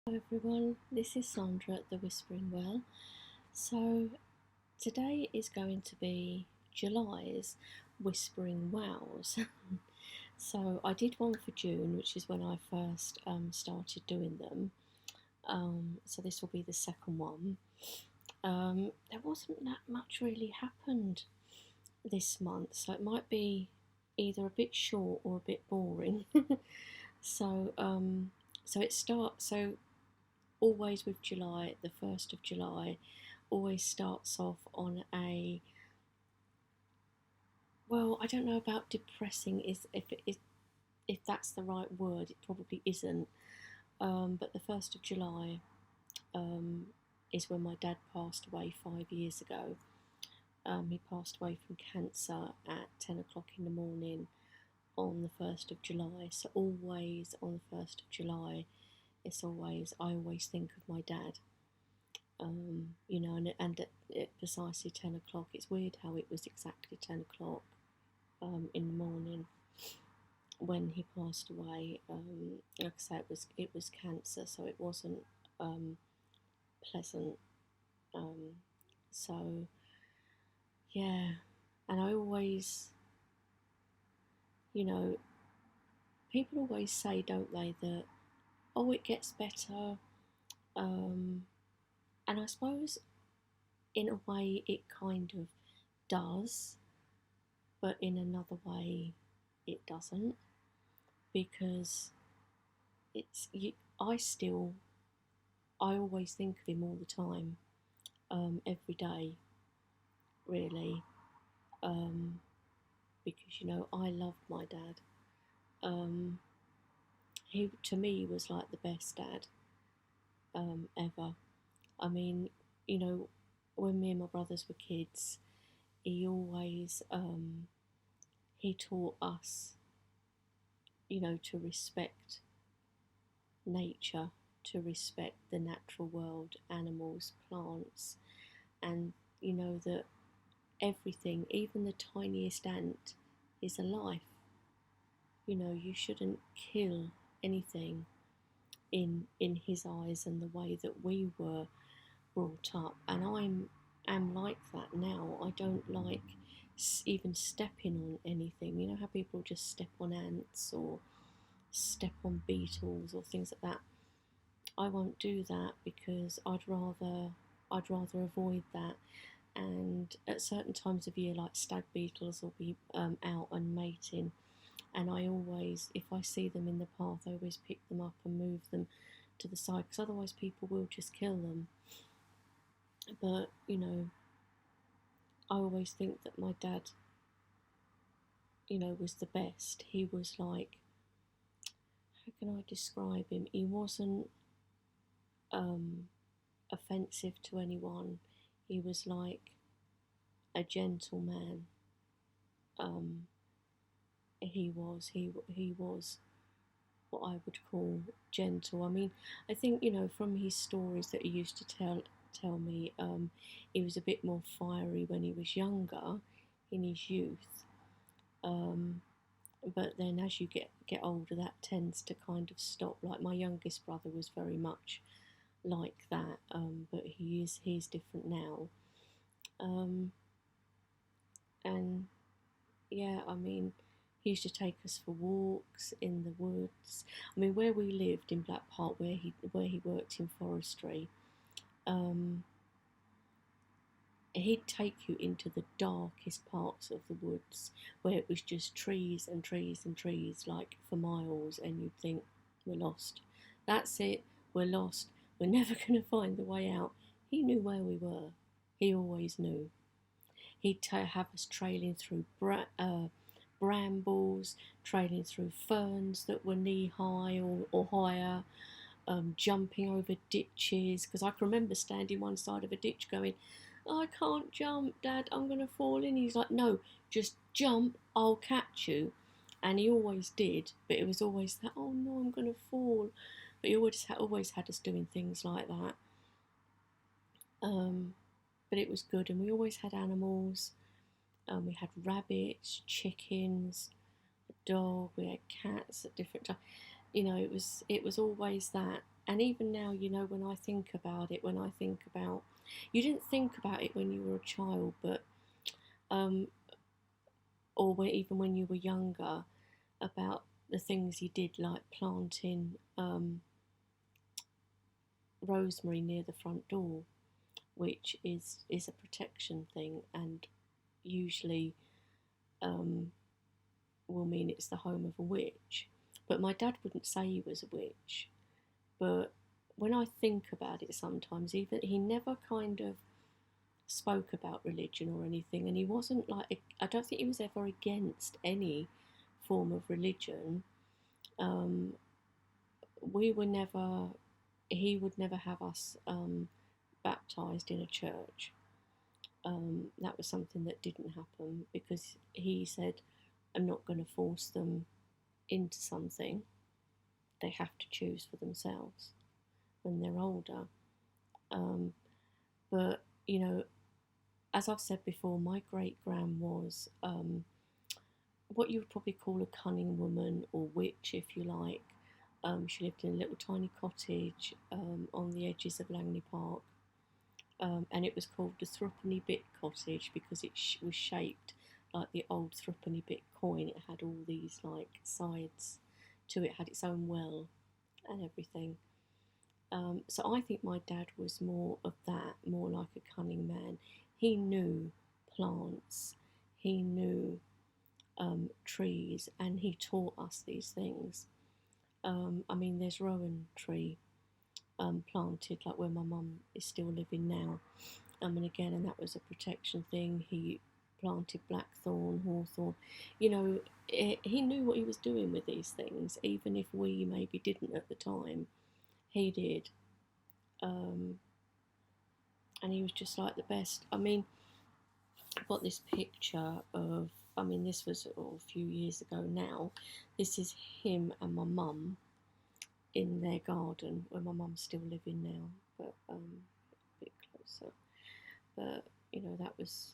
Hello everyone, this is Sandra at the Whispering Well. So today is going to be July's Whispering Wows. So I did one for June, which is when I first started doing them. So this will be the second one. There wasn't that much really happened this month, so it might be either a bit short or a bit boring. so so it starts so always with July, the 1st of July, always starts off on a, well, I don't know about depressing, is if it is, if that's the right word. It probably isn't. But the 1st of July is when my dad passed away 5 years ago. He passed away from cancer at 10 o'clock in the morning on the 1st of July. So always on the 1st of July, I always think of my dad. And at precisely 10 o'clock, it's weird how it was exactly 10 o'clock in the morning when he passed away. Like I say, it was cancer, so it wasn't pleasant. So yeah, and I always, you know, people always say, don't they, that it gets better. And I suppose in a way it kind of does, but in another way it doesn't, because it's you, I always think of him all the time, every day, really, because I loved my dad. He to me was like the best dad ever. I mean, when me and my brothers were kids, he always he taught us, to respect nature, to respect the natural world, animals, plants, and that everything, even the tiniest ant, is a life. You shouldn't kill anything in his eyes, and the way that we were brought up. And am like that now. I don't like even stepping on anything. You know how people just step on ants or step on beetles or things like that. I won't do that, because I'd rather avoid that. And at certain times of year, like stag beetles will be out and mating, and I always, if I see them in the path, I always pick them up and move them to the side, because otherwise people will just kill them. But I always think that my dad, was the best. He was like, how can I describe him? He wasn't offensive to anyone. He was like a gentleman. He was what I would call gentle. I mean, I think from his stories that he used to tell me, he was a bit more fiery when he was younger, in his youth. But then as you get older, that tends to kind of stop. Like my youngest brother was very much like that, but he's different now. And yeah, I mean, he used to take us for walks in the woods. I mean, where we lived in Black Park, where he worked in forestry, he'd take you into the darkest parts of the woods, where it was just trees and trees and trees, like for miles, and you'd think, we're lost. That's it, we're lost. We're never going to find the way out. He knew where we were. He always knew. He'd have us trailing through brambles, trailing through ferns that were knee high or higher, jumping over ditches. Because I can remember standing one side of a ditch going, I can't jump, Dad, I'm going to fall in. He's like, no, just jump, I'll catch you. And he always did, but it was always that, oh no, I'm going to fall. But he always had us doing things like that. But it was good, and we always had animals. We had rabbits, chickens, a dog. We had cats at different times. It was always that. And even now, you know, when I think about it, when I think about, you didn't think about it when you were a child, but um, or even when you were younger, about the things you did, like planting rosemary near the front door, which is a protection thing, and usually um, will mean it's the home of a witch. But my dad wouldn't say he was a witch. But when I think about it, sometimes even he never kind of spoke about religion or anything, and he wasn't like, I don't think he was ever against any form of religion. Um, we were never, he would never have us baptized in a church. That was something that didn't happen because he said, I'm not going to force them into something. They have to choose for themselves when they're older. Um, but, you know, as I've said before, my great gran was what you would probably call a cunning woman or witch, if you like. She lived in a little tiny cottage on the edges of Langley Park, and it was called the Threepenny Bit Cottage because it was shaped like the old threepenny bit coin. It had all these like sides to it, had its own well and everything. So I think my dad was more of that, more like a cunning man. He knew plants, he knew trees, and he taught us these things. I mean, there's rowan tree planted, like where my mum is still living now. And again, and that was a protection thing. He planted blackthorn, hawthorn. You know, he knew what he was doing with these things, even if we maybe didn't at the time. He did. Um, and he was just like the best. I mean, I've got this picture of, I mean, this was a few years ago now. This is him and my mum in their garden where my mum's still living now, but a bit closer. But, you know, that was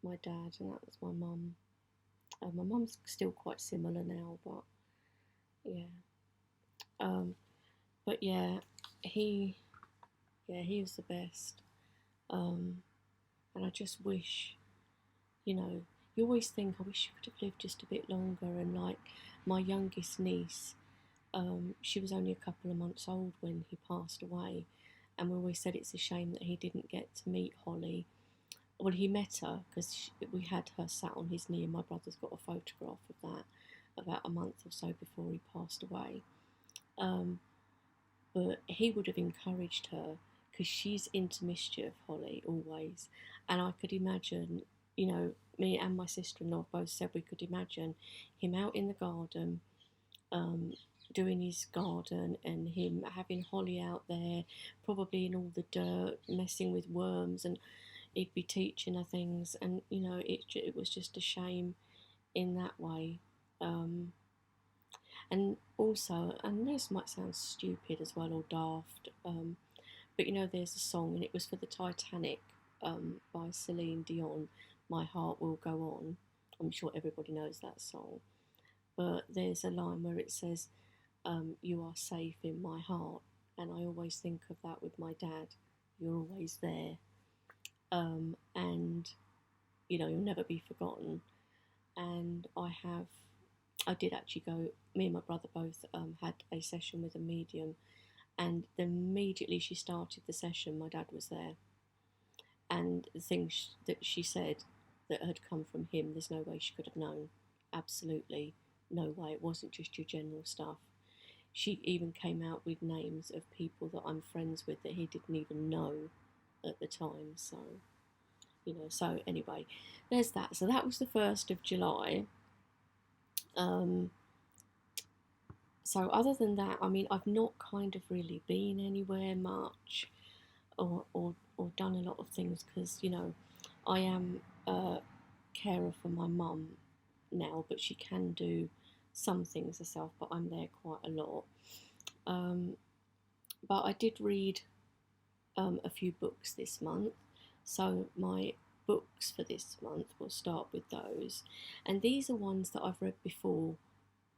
my dad and that was my mum. My mum's still quite similar now, but yeah. Um, but he was the best. And I just wish, you know, you always think, I wish you could have lived just a bit longer. And like my youngest niece, she was only a couple of months old when he passed away. And we always said it's a shame that he didn't get to meet Holly. Well, he met her because we had her sat on his knee, and my brother's got a photograph of that about a month or so before he passed away. But he would have encouraged her because she's into mischief, Holly, always. And I could imagine, you know, me and my sister-in-law both said we could imagine him out in the garden, um, doing his garden, and him having Holly out there, probably in all the dirt, messing with worms, and he'd be teaching her things. And you know, it was just a shame in that way. Um, and also, and this might sound stupid as well or daft, but you know, there's a song, and it was for the Titanic by Celine Dion. My Heart Will Go On. I'm sure everybody knows that song. But there's a line where it says, "You are safe in my heart," and I always think of that with my dad. You're always there, and you know, you'll never be forgotten. And I did actually go. Me and my brother both had a session with a medium, and immediately she started the session, my dad was there, and the things that she said that had come from him, there's no way she could have known. Absolutely no way. It wasn't just your general stuff. She even came out with names of people that I'm friends with that he didn't even know at the time. So, you know, so anyway, there's that. So that was the 1st of July. So other than that, I mean, I've not kind of really been anywhere much, or done a lot of things because, you know, I am a carer for my mum now, but she can do some things herself, but I'm there quite a lot. But I did read a few books this month, so my books for this month, we'll start with those. And these are ones that I've read before,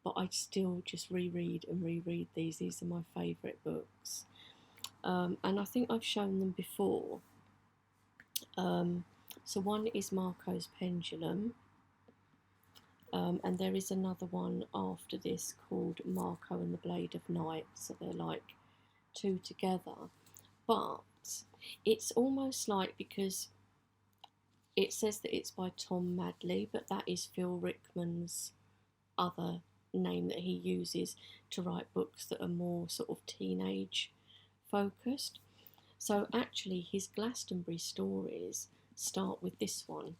but I still just reread and reread these. These are my favourite books. And I think I've shown them before. So one is Marco's Pendulum, and there is another one after this called Marco and the Blade of Night, so they're like two together. But it's almost like, because it says that it's by Tom Madley, but that is Phil Rickman's other name that he uses to write books that are more sort of teenage focused. So actually his Glastonbury stories start with this one,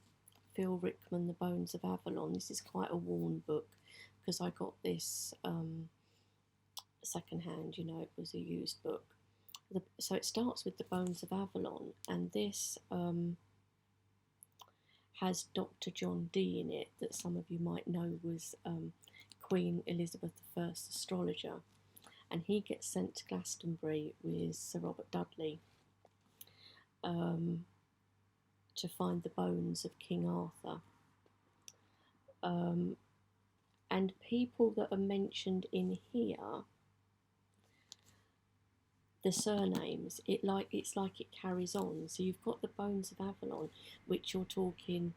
Phil Rickman, The Bones of Avalon. This is quite a worn book because I got this second hand, it was a used book. So it starts with The Bones of Avalon, and this has Dr. John Dee in it, that some of you might know was Queen Elizabeth I's astrologer, and he gets sent to Glastonbury with Sir Robert Dudley to find the bones of King Arthur. And people that are mentioned in here, the surnames, it's like it carries on. So you've got The Bones of Avalon, which you're talking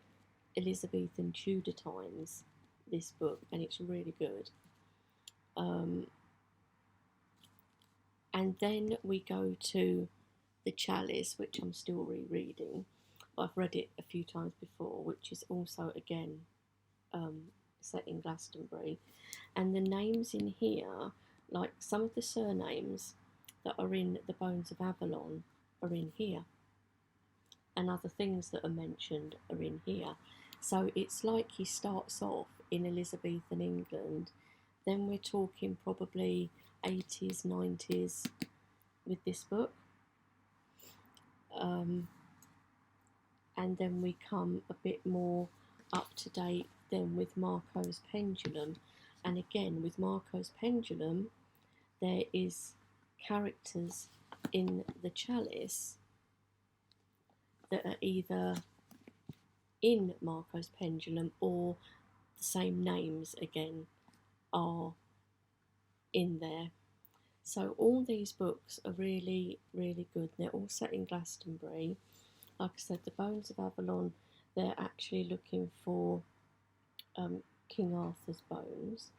Elizabethan Tudor times, this book, and it's really good. And then we go to The Chalice, which I'm still rereading. I've read it a few times before, which is also, again, set in Glastonbury. And the names in here, like some of the surnames that are in The Bones of Avalon are in here. And other things that are mentioned are in here. So it's like he starts off in Elizabethan England, then we're talking probably 80s, 90s with this book. And then we come a bit more up to date then with Marco's Pendulum. And again, with Marco's Pendulum, there is characters in The Chalice that are either in Marco's Pendulum or the same names again are in there. So all these books are really, really good. They're all set in Glastonbury. Like I said, The Bones of Avalon, they're actually looking for King Arthur's bones.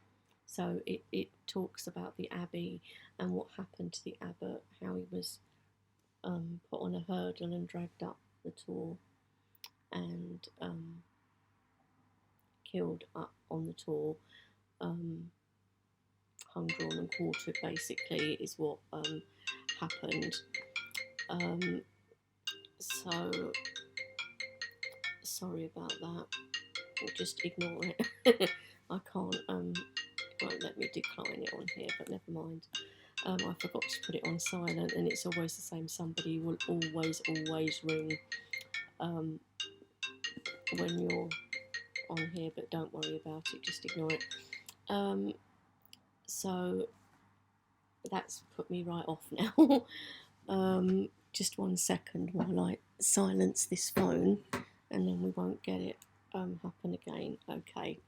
So it talks about the abbey and what happened to the abbot, how he was put on a hurdle and dragged up the Tor and killed up on the Tor, hung, drawn and quartered, basically, is what happened. So sorry about that. We'll just ignore it. I can't, it won't let me decline it on here, but never mind. I forgot to put it on silent, and it's always the same. Somebody will always ring when you're on here, but don't worry about it, just ignore it. So that's put me right off now. Just 1 second while I silence this phone, and then we won't get it happen again. Okay,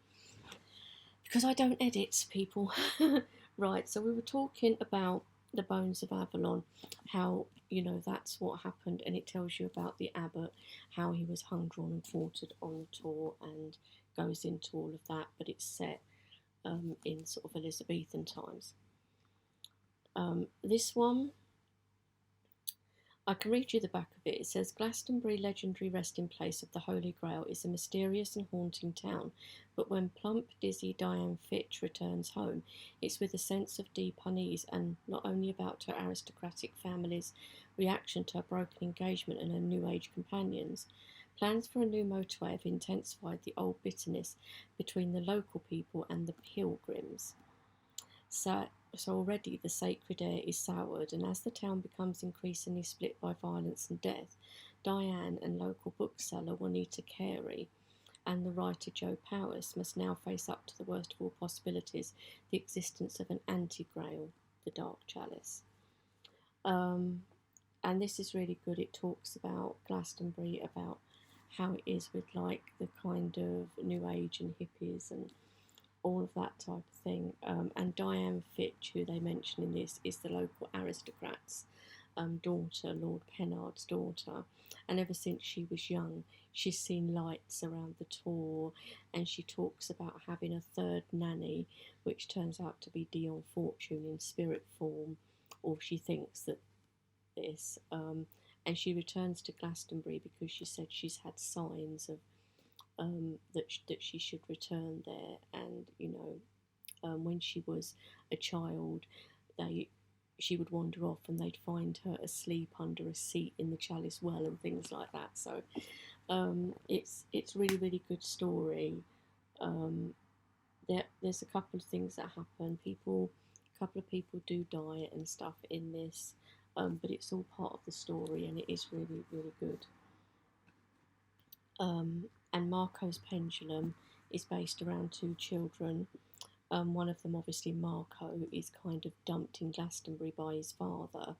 because I don't edit, people. Right, so we were talking about The Bones of Avalon, how, that's what happened, and it tells you about the abbot, how he was hung, drawn and quartered on the Tor, and goes into all of that, but it's set in sort of Elizabethan times. This one, I can read you the back of it. It says, Glastonbury, legendary resting place of the Holy Grail, is a mysterious and haunting town, but when plump, dizzy Diane Fitch returns home, it's with a sense of deep unease, and not only about her aristocratic family's reaction to her broken engagement and her New Age companions. Plans for a new motorway have intensified the old bitterness between the local people and the pilgrims. So already the sacred air is soured, and as the town becomes increasingly split by violence and death, Diane and local bookseller Juanita Carey and the writer Joe Powys must now face up to the worst of all possibilities, the existence of an anti-grail, the Dark Chalice. And this is really good. It talks about Glastonbury, about how it is with like the kind of New Age and hippies and all of that type of thing. And Diane Fitch, who they mention in this, is the local aristocrat's daughter, Lord Pennard's daughter. And ever since she was young, she's seen lights around the Tor, and she talks about having a third nanny, which turns out to be Dion Fortune in spirit form, or she thinks that this. And she returns to Glastonbury because she said she's had signs of that she should return there. And when she was a child, she would wander off and they'd find her asleep under a seat in the Chalice Well and things like that. So it's really, really good story. There's a couple of things that happen. A couple of people do die and stuff in this, but it's all part of the story and it is really, really good. And Marco's Pendulum is based around two children. One of them, obviously Marco, is kind of dumped in Glastonbury by his father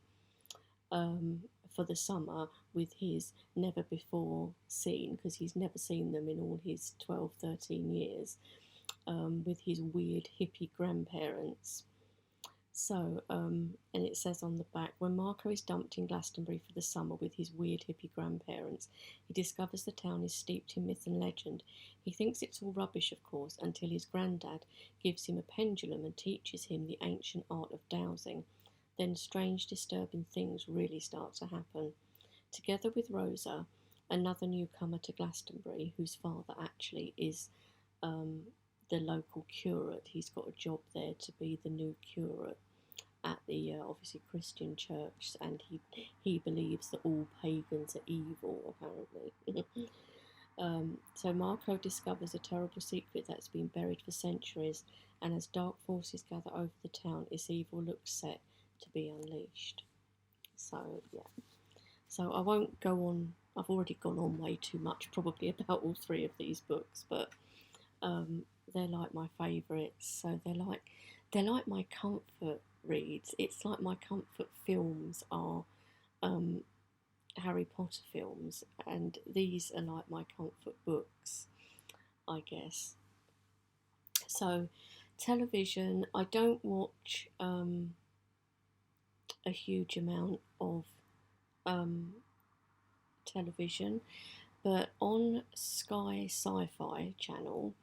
for the summer with his never before seen, because he's never seen them in all his 12, 13 years, with his weird hippie grandparents. So, and it says on the back, when Marco is dumped in Glastonbury for the summer with his weird hippie grandparents, he discovers the town is steeped in myth and legend. He thinks it's all rubbish, of course, until his granddad gives him a pendulum and teaches him the ancient art of dowsing. Then strange, disturbing things really start to happen. Together with Rosa, another newcomer to Glastonbury, whose father actually is the local curate. He's got a job there to be the new curate at the obviously Christian church, and he believes that all pagans are evil, apparently. So Marco discovers a terrible secret that's been buried for centuries, and as dark forces gather over the town, its evil looks set to be unleashed. So yeah. So I won't go on. I've already gone on way too much, probably, about all three of these books, but they're like my favourites. So they're like my comfort reads. It's like my comfort films are Harry Potter films, and these are like my comfort books, I guess. So television, I don't watch a huge amount of television, but on Sky Sci-Fi channel,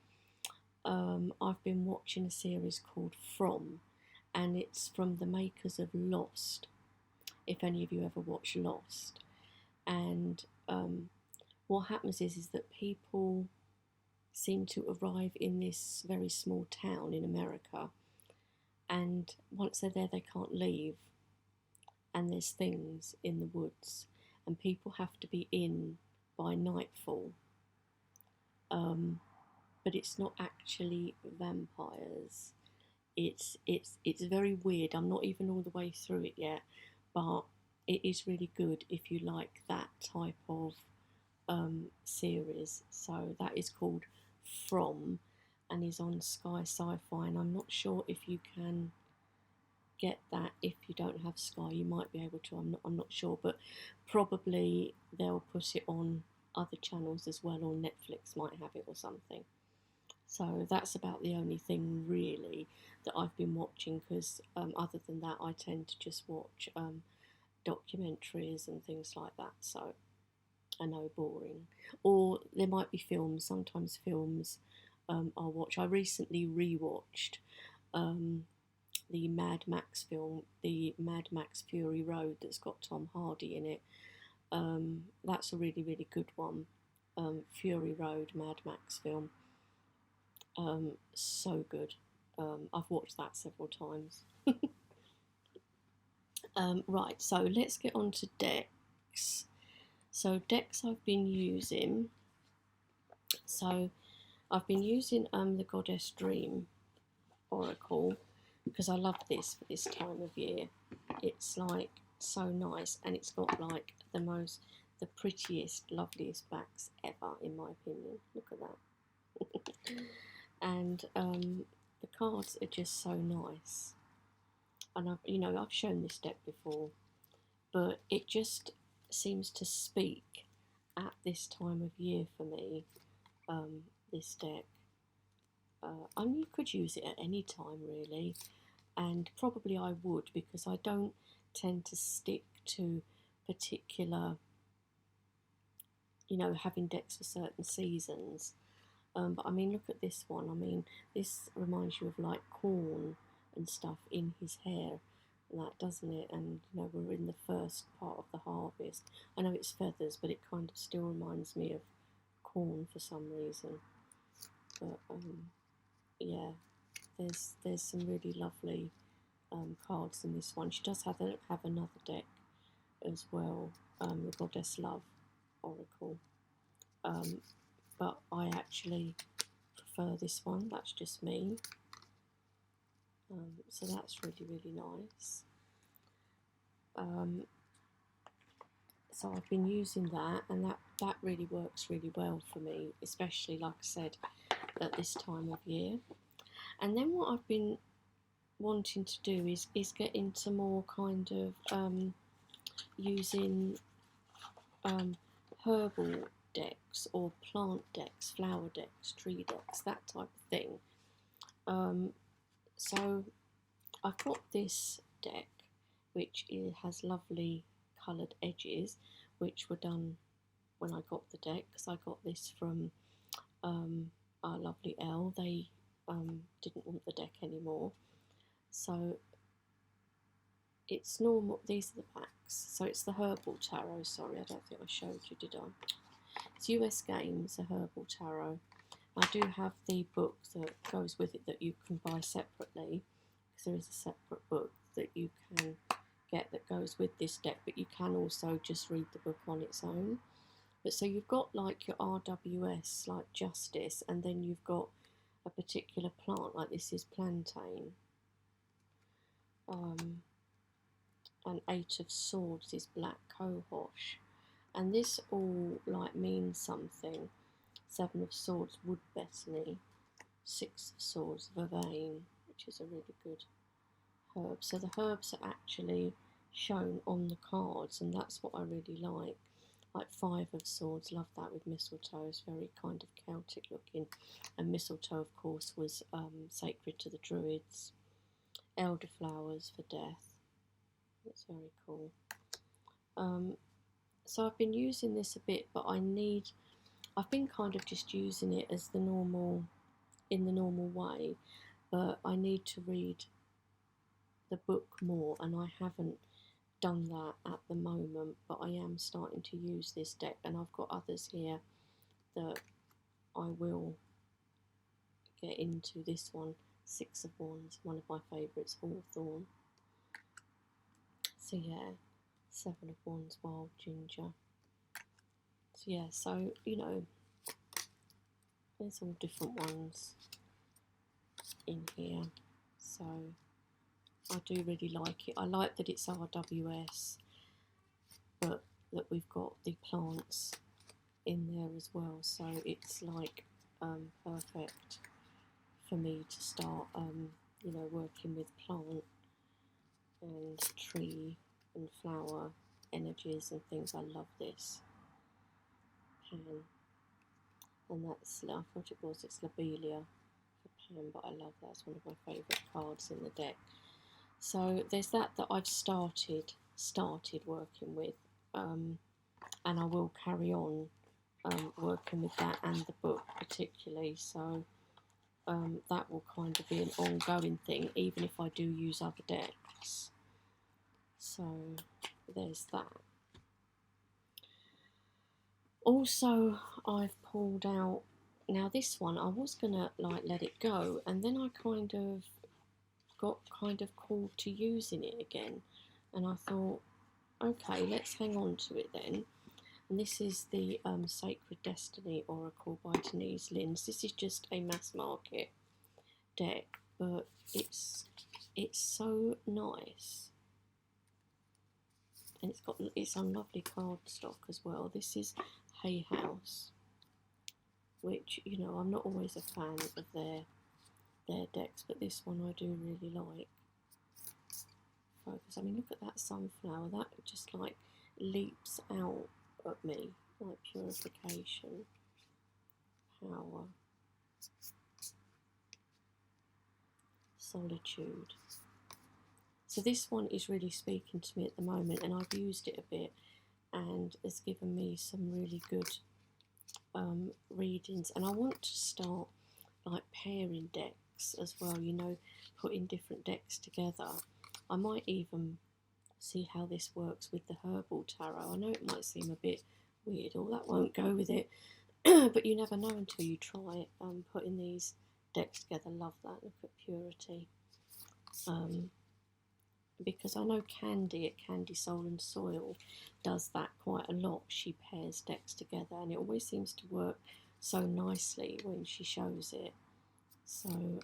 I've been watching a series called From, and it's from the makers of Lost, if any of you ever watched Lost. And what happens is that people seem to arrive in this very small town in America, and once they're there they can't leave, and there's things in the woods, and people have to be in by nightfall. But it's not actually vampires. It's very weird. I'm not even all the way through it yet, but it is really good if you like that type of series. So that is called From, and is on Sky Sci-Fi. And I'm not sure if you can get that if you don't have Sky. You might be able to. I'm not sure, but probably they'll put it on other channels as well, or Netflix might have it or something. So that's about the only thing really that I've been watching, because other than that I tend to just watch documentaries and things like that. So I know, boring. Or there might be films. Sometimes films I'll watch. I recently rewatched the Mad Max film, the Mad Max Fury Road, that's got Tom Hardy in it. That's a really, really good one. Fury Road, Mad Max film. So good. I've watched that several times. Right, so let's get on to decks. So decks I've been using. So I've been using the Goddess Dream Oracle, because I love this for this time of year. It's like so nice, and it's got like the prettiest, loveliest backs ever, in my opinion. Look at that. And the cards are just so nice. And I've shown this deck before, but it just seems to speak at this time of year for me. This deck. I mean, you could use it at any time really, and probably I would, because I don't tend to stick to particular, having decks for certain seasons. But I mean, look at this one. I mean, this reminds you of like corn and stuff in his hair, and that, doesn't it? And we're in the first part of the harvest. I know it's feathers, but it kind of still reminds me of corn for some reason. But yeah, there's some really lovely cards in this one. She does have another deck as well, the Goddess Love Oracle. But I actually prefer this one. That's just me. So that's really, really nice. So I've been using that, and that really works really well for me, especially, like I said, at this time of year. And then what I've been wanting to do is get into more kind of using herbal decks or plant decks, flower decks, tree decks, that type of thing. So I've got this deck, which has lovely coloured edges, which were done when I got the deck, because I got this from our lovely Elle. They didn't want the deck anymore, so it's normal. These are the backs. So it's the Herbal Tarot. Sorry, I don't think I showed you, did I? It's US Games, a Herbal Tarot. I do have the book that goes with it that you can buy separately, because there is a separate book that you can get that goes with this deck, but you can also just read the book on its own. But so you've got like your RWS, like Justice, and then you've got a particular plant, like this is plantain. And Eight of Swords is black cohosh, and this all like means something. Seven of Swords, wood bethany. Six of Swords, vervain, which is a really good herb. So the herbs are actually shown on the cards, and that's what I really like. Like Five of Swords, love that with mistletoe. It's very kind of Celtic looking, and mistletoe, of course, was sacred to the Druids. Elderflowers for death. That's very cool. So I've been using this a bit, but I've been kind of just using it as in the normal way, but I need to read the book more, and I haven't done that at the moment, but I am starting to use this deck, and I've got others here that I will get into. This one, Six of Wands, one of my favourites, Hawthorn. So yeah, Seven of Wands, Wild Ginger. So yeah, so there's all different ones in here. So I do really like it. I like that it's RWS, but that we've got the plants in there as well. So it's like perfect for me to start, working with plant and tree and flower energies and things. I love this pan, and that's, I thought it's Lobelia for pan, but I love that. It's one of my favourite cards in the deck. So there's that I've started working with, and I will carry on working with that and the book particularly. So that will kind of be an ongoing thing, even if I do use other decks. So there's that. Also, I've pulled out, now this one I was gonna like let it go, and then I kind of got called to using it again, and I thought, okay, let's hang on to it then. And this is the Sacred Destiny Oracle by Denise Lins. This is just a mass market deck, but it's so nice, and it's on lovely cardstock as well. This is Hay House, which I'm not always a fan of their decks, but this one I do really like. Focus. I mean, look at that sunflower. That just like leaps out at me, like purification, power. Solitude. So this one is really speaking to me at the moment, and I've used it a bit, and it's given me some really good readings. And I want to start like pairing decks as well, you know, putting different decks together. I might even see how this works with the Herbal Tarot. I know it might seem a bit weird, or that won't go with it, but you never know until you try it. Putting these decks together, love that. Look at Purity. Because I know Candy at Candy Soul and Soil does that quite a lot. She pairs decks together, and it always seems to work so nicely when she shows it. So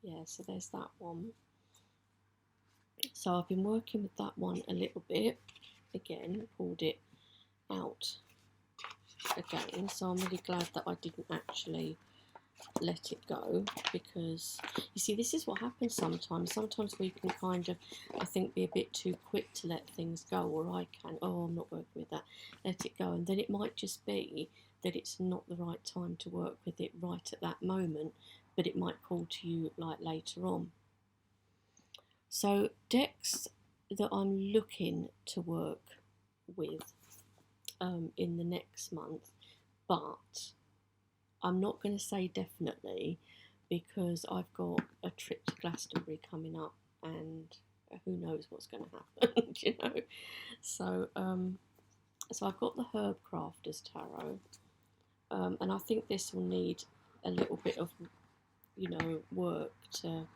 yeah, so there's that one. So I've been working with that one a little bit. Again, pulled it out again. So I'm really glad that I didn't actually let it go, because you see, this is what happens sometimes. Sometimes we can kind of, I think, be a bit too quick to let things go, or I can, oh, I'm not working with that, let it go. And then it might just be that it's not the right time to work with it right at that moment, but it might call to you like later on. So decks that I'm looking to work with in the next month, but I'm not going to say definitely, because I've got a trip to Glastonbury coming up, and who knows what's going to happen, you know. So so I've got the Herb Crafters Tarot, and I think this will need a little bit of, you know, work to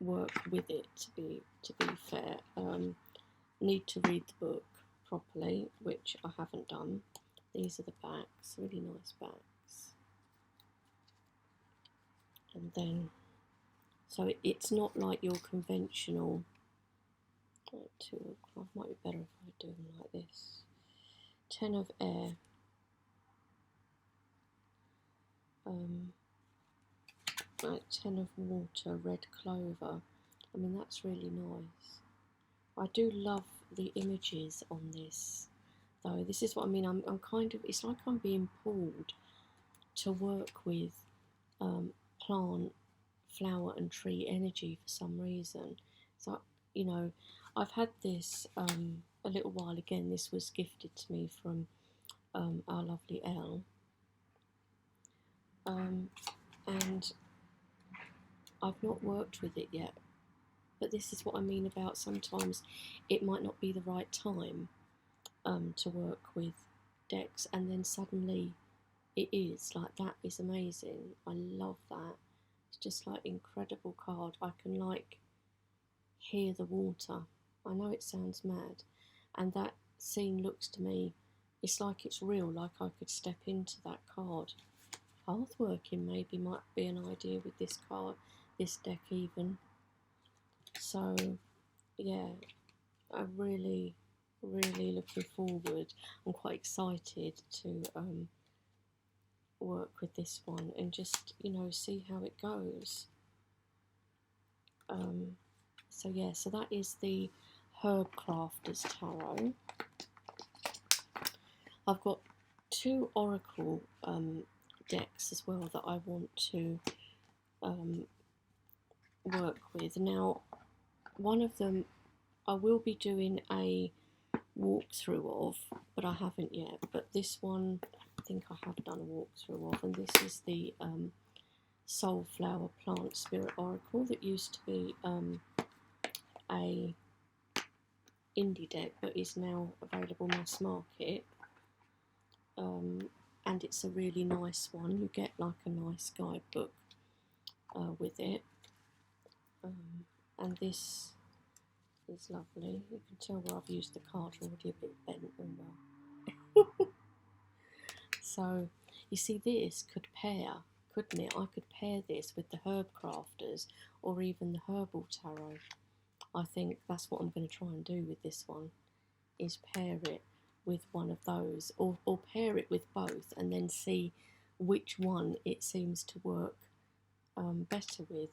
work with it, to be fair. Need to read the book properly, which I haven't done. These are the backs, really nice backs. And then, so it's not like your conventional 2 o'clock. Might be better if I do them like this. 10 of air, like 10 of water, red clover. I mean, that's really nice. I do love the images on this, though. This is what I mean. I'm kind of, it's like I'm being pulled to work with plant, flower and tree energy for some reason. So, you know, I've had this a little while. Again, this was gifted to me from our lovely Elle, and I've not worked with it yet. But this is what I mean about sometimes it might not be the right time to work with decks, and then suddenly it is. Like, that is amazing. I love that. It's just like incredible card. I can like hear the water. I know it sounds mad, and that scene looks to me, it's like it's real, like I could step into that card. Path working maybe might be an idea with this card, this deck even. So yeah, I'm really looking forward. I'm quite excited to work with this one and just, you know, see how it goes. So yeah, so that is the Herb Crafters Tarot. I've got 2 Oracle decks as well that I want to work with. Now, one of them I will be doing a walkthrough of, but I haven't yet. But this one, I think I have done a walkthrough of, and this is the Soulflower Plant Spirit Oracle that used to be a indie deck, but is now available mass market. And it's a really nice one. You get like a nice guidebook with it, and this is lovely. You can tell where I've used the card already a bit bent and well. So you see, this could pair, couldn't it? I could pair this with the Herb Crafters or even the Herbal Tarot. I think that's what I'm going to try and do with this one, is pair it with one of those, or pair it with both, and then see which one it seems to work better with.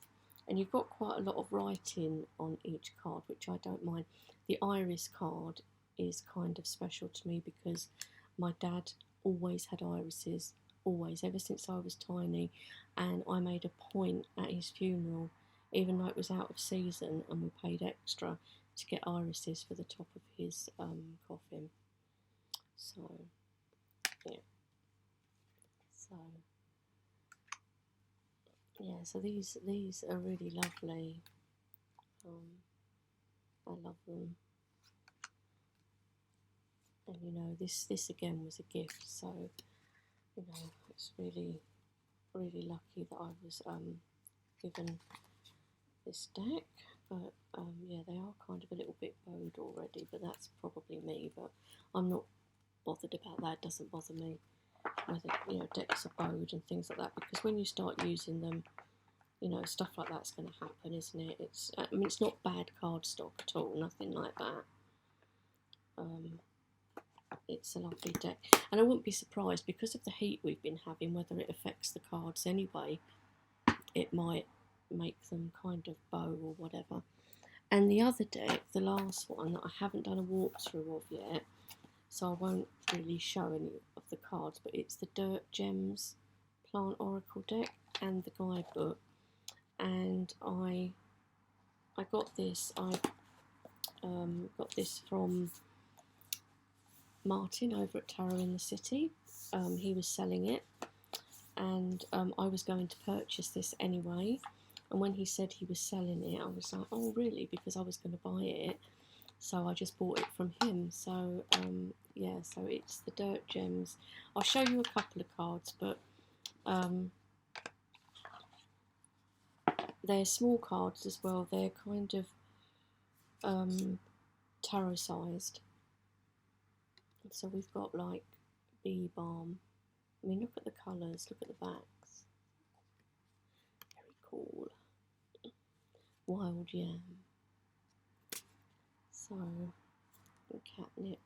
And you've got quite a lot of writing on each card, which I don't mind. The Iris card is kind of special to me because my dad always had irises, always, ever since I was tiny, and I made a point at his funeral even though it was out of season, and we paid extra to get irises for the top of his coffin. So yeah, so yeah, so these are really lovely. I love them, and you know, this again was a gift, so you know, it's really lucky that I was given this deck. But yeah, they are kind of a little bit bowed already, but that's probably me. But I'm not bothered about that. It doesn't bother me whether, you know, decks are bowed and things like that, because when you start using them, you know, stuff like that's going to happen, isn't it? I mean, it's not bad cardstock at all, nothing like that. It's a lovely deck, and I wouldn't be surprised, because of the heat we've been having, whether it affects the cards anyway. It might make them kind of bow or whatever. And the other deck, the last one that I haven't done a walkthrough of yet, so I won't really show any of the cards, but it's the Dirt Gems Plant Oracle deck and the Guidebook. And I got this. I got this from Martin over at Tarot in the City. He was selling it, and I was going to purchase this anyway. And when he said he was selling it, I was like, oh really? Because I was going to buy it, so I just bought it from him. So yeah, so it's the Dirt Gems. I'll show you a couple of cards, but they're small cards as well. They're kind of tarot sized. So we've got like bee balm. I mean, look at the colours, look at the backs. Very cool. Wild yam. So, and catnip.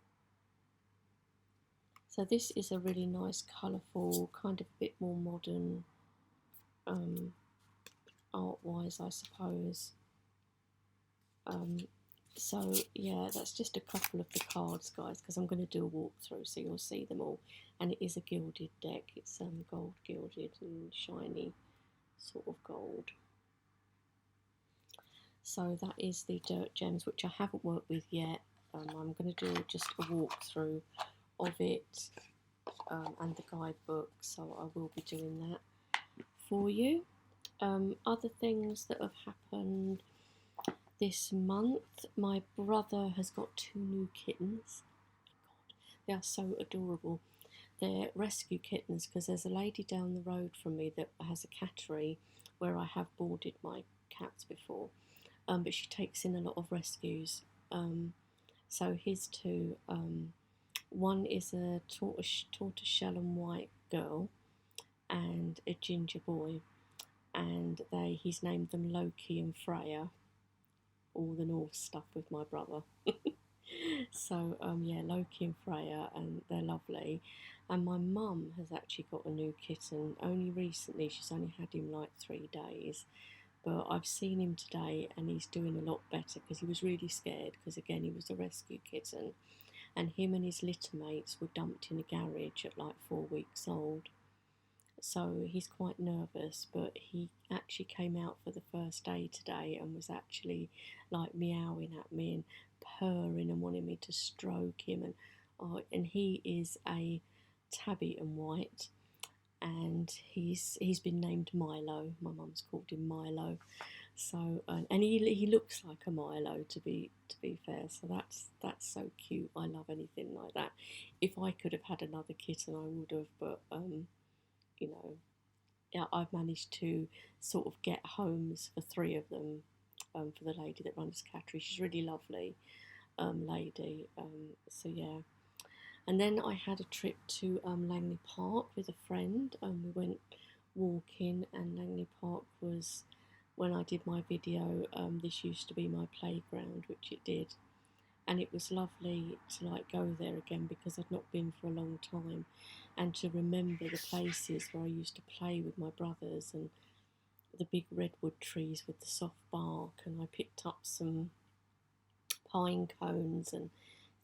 So this is a really nice, colourful, kind of a bit more modern, art-wise, I suppose. So yeah, that's just a couple of the cards, guys, because I'm going to do a walkthrough, so you'll see them all. And it is a gilded deck. It's gold gilded and shiny, sort of gold. So that is the Dirt Gems, which I haven't worked with yet. I'm going to do just a walkthrough of it and the guidebook, so I will be doing that for you. Other things that have happened this month, my brother has got 2 new kittens. God, they are so adorable. They're rescue kittens, because there's a lady down the road from me that has a cattery where I have boarded my cats before, but she takes in a lot of rescues. So his 2, one is a tortoiseshell and white girl and a ginger boy, and he's named them Loki and Freya, all the Norse stuff with my brother. So yeah, Loki and Freya, and they're lovely. And my mum has actually got a new kitten only recently. She's only had him like 3 days, but I've seen him today and he's doing a lot better, because he was really scared, because again, he was a rescue kitten, and him and his litter mates were dumped in a garage at like 4 weeks old. So he's quite nervous, but he actually came out for the first day today and was actually like meowing at me and purring and wanting me to stroke him. And he is a tabby and white, and he's been named Milo. My mum's called him Milo. So and he looks like a Milo, to be fair. So that's so cute. I love anything like that. If I could have had another kitten, I would have, but you know, yeah, I've managed to sort of get homes for 3 of them, for the lady that runs Cattery. She's a really lovely lady. So yeah. And then I had a trip to Langley Park with a friend. We went walking, and Langley Park was, when I did my video, this used to be my playground, which it did. And it was lovely to like go there again, because I'd not been for a long time, and to remember the places where I used to play with my brothers, and the big redwood trees with the soft bark. And I picked up some pine cones and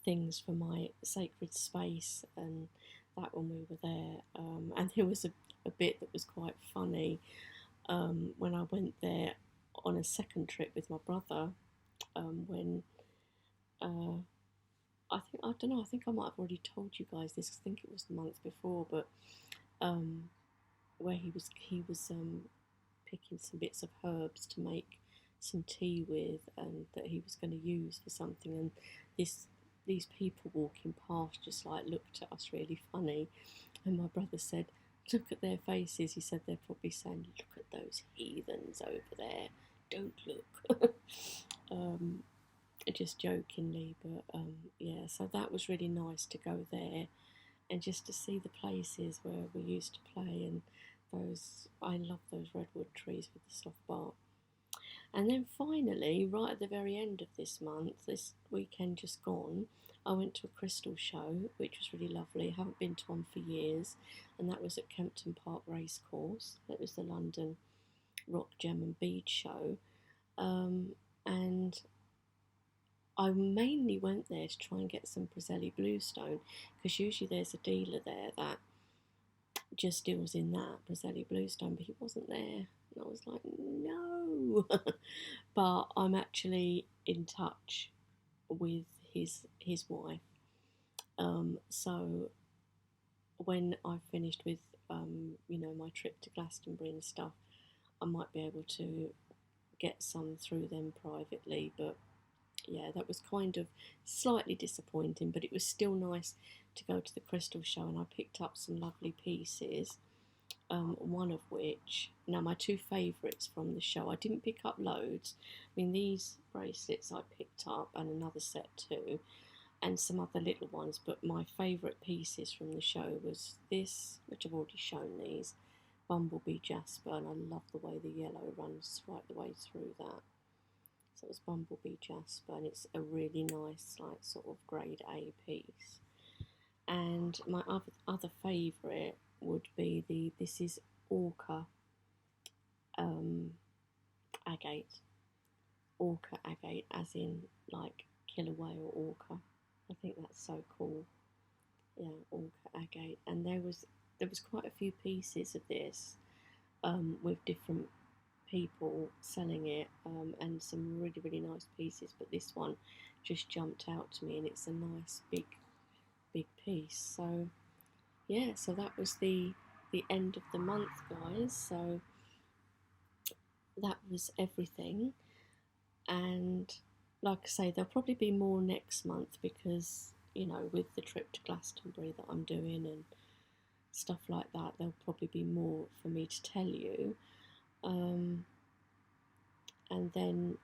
things for my sacred space, and that when we were there. And there was a bit that was quite funny. When I went there, on a second trip with my brother, when uh, I don't know, I think I might have already told you guys this. I think it was the month before, but um, where he was picking some bits of herbs to make some tea with, and that he was going to use for something. And this these people walking past just like looked at us really funny, and my brother said, "Look at their faces." He said they're probably saying, "Look at those heathens over there. Don't look." um, just jokingly, but yeah. So that was really nice to go there and just to see the places where we used to play, and those I love those redwood trees with the soft bark. And then finally, right at the very end of this month, this weekend just gone, I went to a crystal show, which was really lovely. I haven't been to one for years, and that was at Kempton Park Racecourse. It was the London Rock, Gem and Bead show. And I mainly went there to try and get some Preselli Bluestone, because usually there's a dealer there that just deals in that Preselli Bluestone, but he wasn't there. And I was like, no. But I'm actually in touch with his wife. So when I've finished with my trip to Glastonbury and stuff, I might be able to get some through them privately. But yeah, that was kind of slightly disappointing, but it was still nice to go to the crystal show, and I picked up some lovely pieces. One of which, now my two favourites from the show, I didn't pick up loads. I mean, these bracelets I picked up, and another set too, and some other little ones, but my favourite pieces from the show was this, which I've already shown these, Bumblebee Jasper, and I love the way the yellow runs right the way through that. So it was Bumblebee Jasper, and it's a really nice, like, sort of grade A piece. And my other favourite would be this is Orca agate. Orca agate, as in like killer whale orca. I think that's so cool. Yeah, Orca agate. And there was quite a few pieces of this, with different people selling it, and some really really nice pieces. But this one just jumped out to me, and it's a nice big piece. So yeah, so that was the end of the month, guys. So that was everything. And like I say, there'll probably be more next month, because with the trip to Glastonbury that I'm doing and stuff like that, there'll probably be more for me to tell you. And then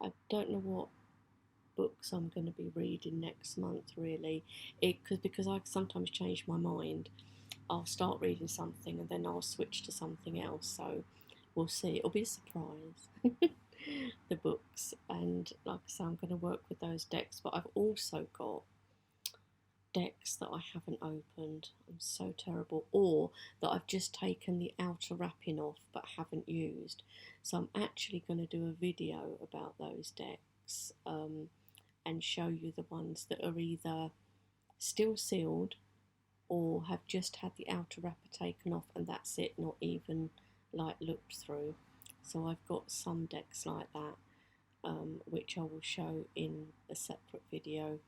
I don't know what books I'm going to be reading next month, really. Because I sometimes change my mind. I'll start reading something and then I'll switch to something else. So we'll see. It'll be a surprise. The books. And like I say, I'm going to work with those decks. But I've also got decks that I haven't opened. I'm so terrible. Or that I've just taken the outer wrapping off but haven't used. So I'm actually going to do a video about those decks, and show you the ones that are either still sealed or have just had the outer wrapper taken off, and that's it, not even like looked through. So I've got some decks like that, which I will show in a separate video,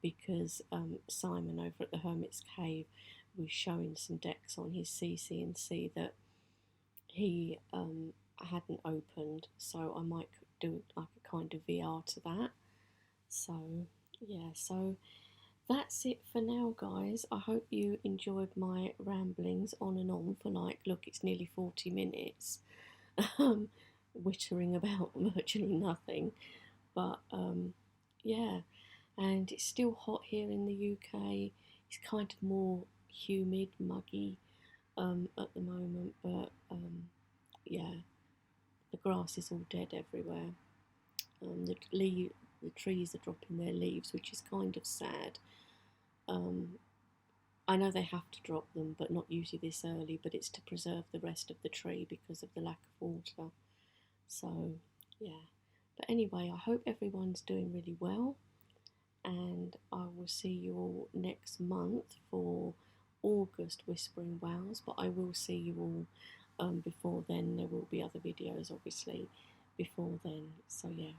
because Simon over at the Hermit's Cave was showing some decks on his CC&C that he hadn't opened, so I might do like a kind of VR to that. So yeah, so that's it for now, guys. I hope you enjoyed my ramblings on and on for, like, look, it's nearly 40 minutes, wittering about virtually nothing. But yeah, and it's still hot here in the UK. It's kind of more humid, muggy at the moment, but yeah, the grass is all dead everywhere. The trees are dropping their leaves, which is kind of sad. I know they have to drop them, but not usually this early, but it's to preserve the rest of the tree because of the lack of water. So, yeah. But anyway, I hope everyone's doing really well, and I will see you all next month for August Whispering Wows, but I will see you all before then. There will be other videos, obviously, before then. So yeah.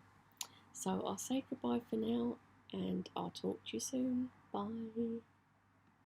So I'll say goodbye for now, and I'll talk to you soon. Bye.